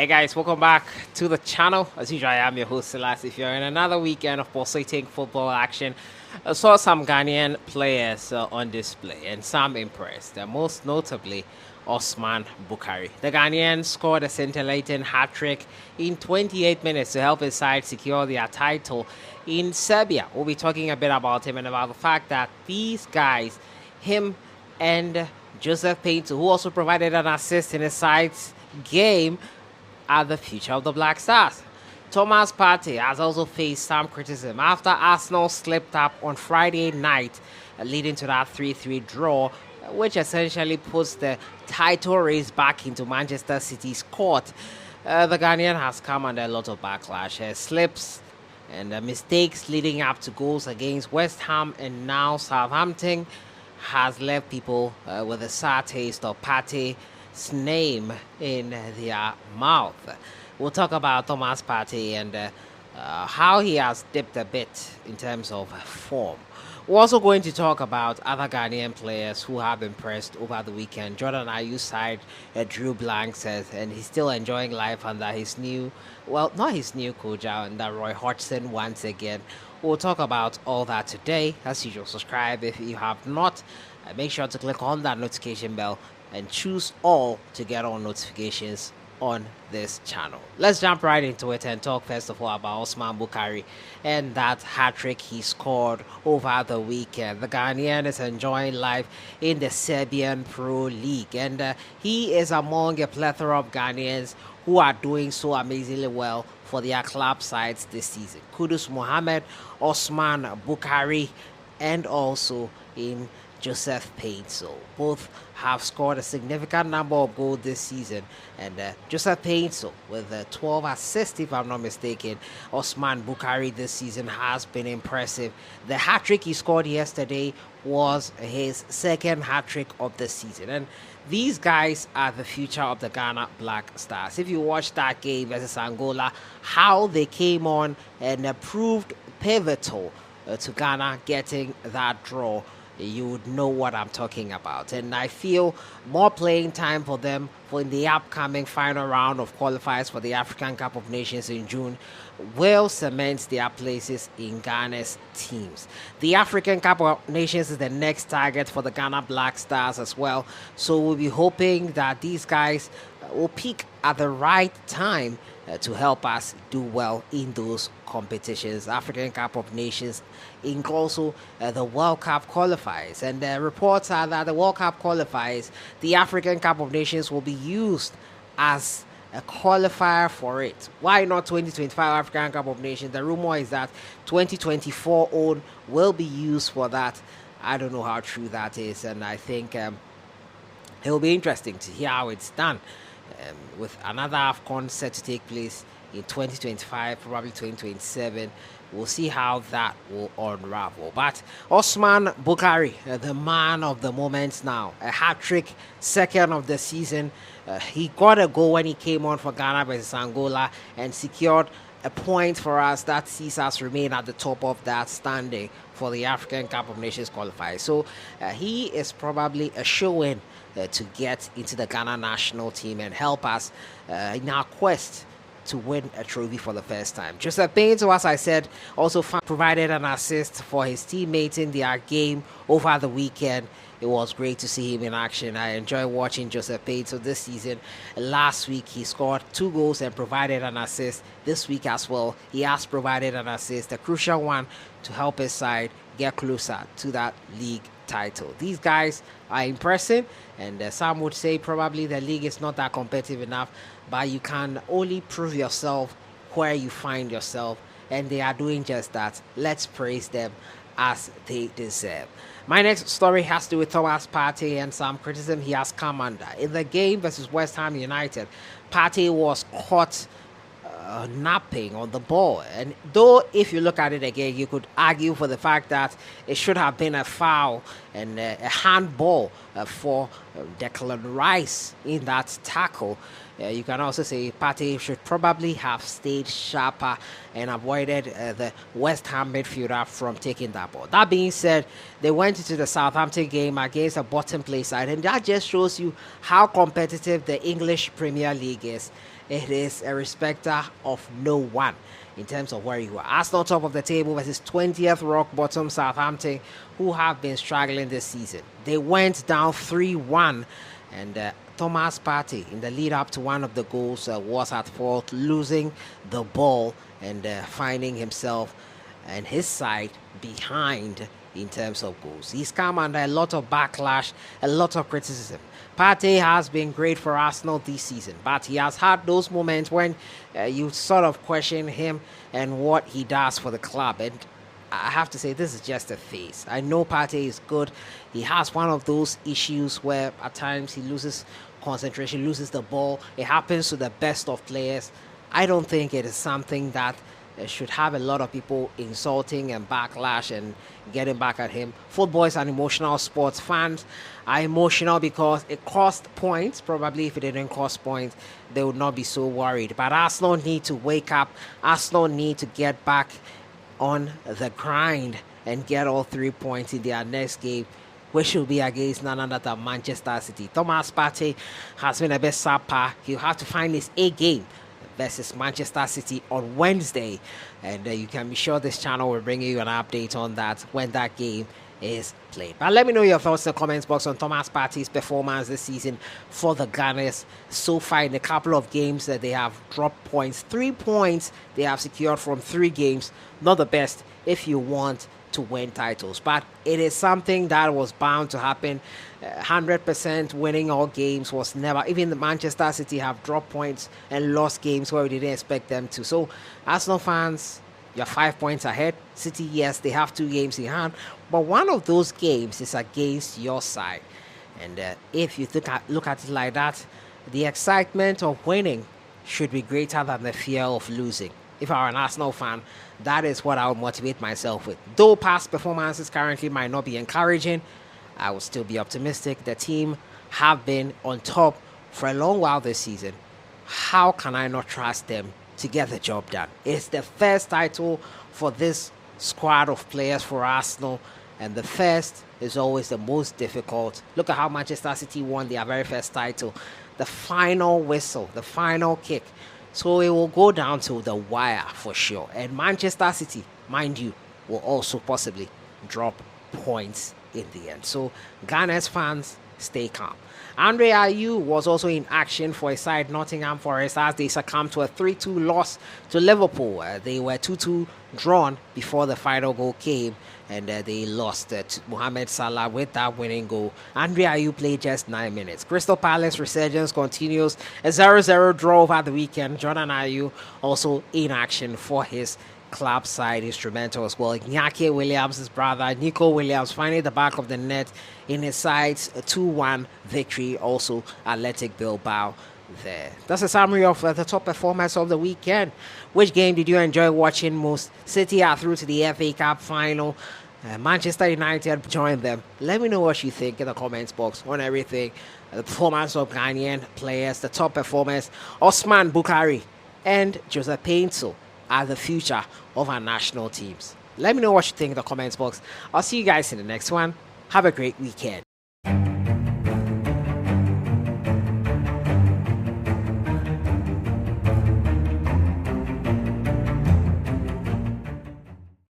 Hey guys, welcome back to the channel. As usual, I am your host Silas. If you're in another weekend of pulsating football action, I saw some Ghanaian players on display and some impressed. Most notably, Osman Bukari. The Ghanaian scored a scintillating hat-trick in 28 minutes to help his side secure their title in Serbia. We'll be talking a bit about him and about the fact that these guys, him and Joseph Painter, who also provided an assist in his side's game, are the future of the Black Stars. Thomas Partey has also faced some criticism after Arsenal slipped up on Friday night, leading to that 3-3 draw, which essentially puts the title race back into Manchester City's court. The Ghanaian has come under a lot of backlash. Slips and mistakes leading up to goals against West Ham and now Southampton has left people with a sour taste of Partey's name in their mouth. We'll talk about Thomas Partey and how he has dipped a bit in terms of form. We're also going to talk about other Ghanaian players who have impressed over the weekend. Jordan Ayew's side drew blanks and he's still enjoying life under his new, well, not his new coach, under Roy Hodgson once again. We'll talk about all that today. As usual, subscribe if you have not. Make sure to click on that notification bell and choose all to get all notifications on this channel. Let's jump right into it and talk first of all about Osman Bukari and that hat-trick he scored over the weekend. The Ghanaian is enjoying life in the Serbian Pro League, and he is among a plethora of Ghanaians who are doing so amazingly well for their club sides this season. Kudus Mohammed, Osman Bukari, and also in Joseph Paintstil. Both have scored a significant number of goals this season, and Joseph Paintstil with 12 assists, if I'm not mistaken. Osman Bukari this season has been impressive. The hat-trick he scored yesterday was his second hat-trick of the season, and these guys are the future of the Ghana Black Stars. If you watch that game versus Angola, how they came on and proved pivotal to Ghana getting that draw, you would know what I'm talking about. And I feel more playing time for them for in the upcoming final round of qualifiers for the African Cup of Nations in June will cement their places in Ghana's teams. The African Cup of Nations is the next target for the Ghana Black Stars as well. So we'll be hoping that these guys will peak at the right time to help us do well in those competitions. African Cup of Nations includes also the World Cup qualifiers, and reports are that the World Cup qualifiers, the African Cup of Nations will be used as a qualifier for it. Why not 2025 African Cup of Nations? The rumor is that 2024 own will be used for that. I don't know how true that is, and I think it will be interesting to hear how it's done. With another AFCON set to take place in 2025, probably 2027. We'll see how that will unravel. But Osman Bukari, the man of the moment now, a hat-trick, second of the season. He got a goal when he came on for Ghana versus Angola and secured a point for us that sees us remain at the top of that standing for the African Cup of Nations qualifiers. So he is probably a show-in to get into the Ghana national team and help us in our quest to win a trophy for the first time. Joseph Paintstil, as I said, also provided an assist for his teammates in their game over the weekend. It was great to see him in action. I enjoy watching Joseph Paintstil this season. Last week, he scored 2 goals and provided an assist. This week as well, he has provided an assist, a crucial one to help his side get closer to that league title. These guys are impressive, and some would say probably the league is not that competitive enough, but you can only prove yourself where you find yourself, and they are doing just that. Let's praise them as they deserve. My next story has to do with Thomas Partey and some criticism he has come under. In the game versus West Ham United, Partey was caught napping on the ball, and though if you look at it again, you could argue for the fact that it should have been a foul and a handball for Declan Rice in that tackle. You can also say Partey should probably have stayed sharper and avoided the West Ham midfielder from taking that ball. That being said, they went into the Southampton game against a bottom place side, and that just shows you how competitive the English Premier League is. it is a respecter of no one in terms of where you are. Arsenal top of the table versus 20th rock bottom Southampton, who have been struggling this season. They went down 3-1, and Thomas Partey, in the lead up to one of the goals, was at fault, losing the ball and finding himself and his side behind in terms of goals. He's come under a lot of backlash, a lot of criticism. Partey has been great for Arsenal this season, but he has had those moments when you sort of question him and what he does for the club. And I have to say, this is just a phase. I know Partey is good. He has one of those issues where at times he loses concentration, loses the ball. It happens to the best of players. I don't think it is something that should have a lot of people insulting and backlash and getting back at him. Football is an emotional sport. Fans are emotional because it cost points. Probably if it didn't cost points, they would not be so worried. But Arsenal need to wake up. Arsenal need to get back on the grind and get all 3 points in their next game, which will be against none other than Manchester City. Thomas Partey has been a bit subpar. He'll have to find his A game versus Manchester City on Wednesday, and you can be sure this channel will bring you an update on that when that game is played. But let me know your thoughts in the comments box on Thomas Partey's performance this season for the Gunners. So far in a couple of games that they have dropped points, 3 points they have secured from 3 games. Not the best if you want to win titles, but it is something that was bound to happen. 100% winning all games was never. Even the Manchester City have dropped points and lost games where we didn't expect them to. So Arsenal fans, you're 5 points ahead. City, yes, they have 2 games in hand, but one of those games is against your side. And if you look at it like that, the excitement of winning should be greater than the fear of losing. If I were an Arsenal fan, that is what I would motivate myself with. Though past performances currently might not be encouraging, I will still be optimistic. The team have been on top for a long while this season. How can I not trust them to get the job done? It's the first title for this squad of players for Arsenal, and the first is always the most difficult. Look at how Manchester City won their very first title. The final whistle, the final kick. So it will go down to the wire for sure. And Manchester City, mind you, will also possibly drop points in the end. So Gunners fans, stay calm. Andre Ayew was also in action for his side Nottingham Forest as they succumbed to a 3-2 loss to Liverpool. They were 2-2 drawn before the final goal came, and they lost to Mohamed Salah with that winning goal. Andre Ayew played just 9 minutes. Crystal Palace resurgence continues. A 0-0 draw over the weekend. Jordan Ayew also in action for his club side, instrumental as well. Iñaki Williams' brother Nico Williams finding the back of the net in his side's 2-1 victory. Also Athletic Bilbao there. That's a summary of the top performers of the weekend. Which game did you enjoy watching most? City are through to the FA Cup final. Manchester United joined them. Let me know what you think in the comments box on everything. The performance of Ghanaian players, the top performers, Osman Bukari and Joseph Paintstil are the future of our national teams. Let me know what you think in the comments box. I'll see you guys in the next one. Have a great weekend.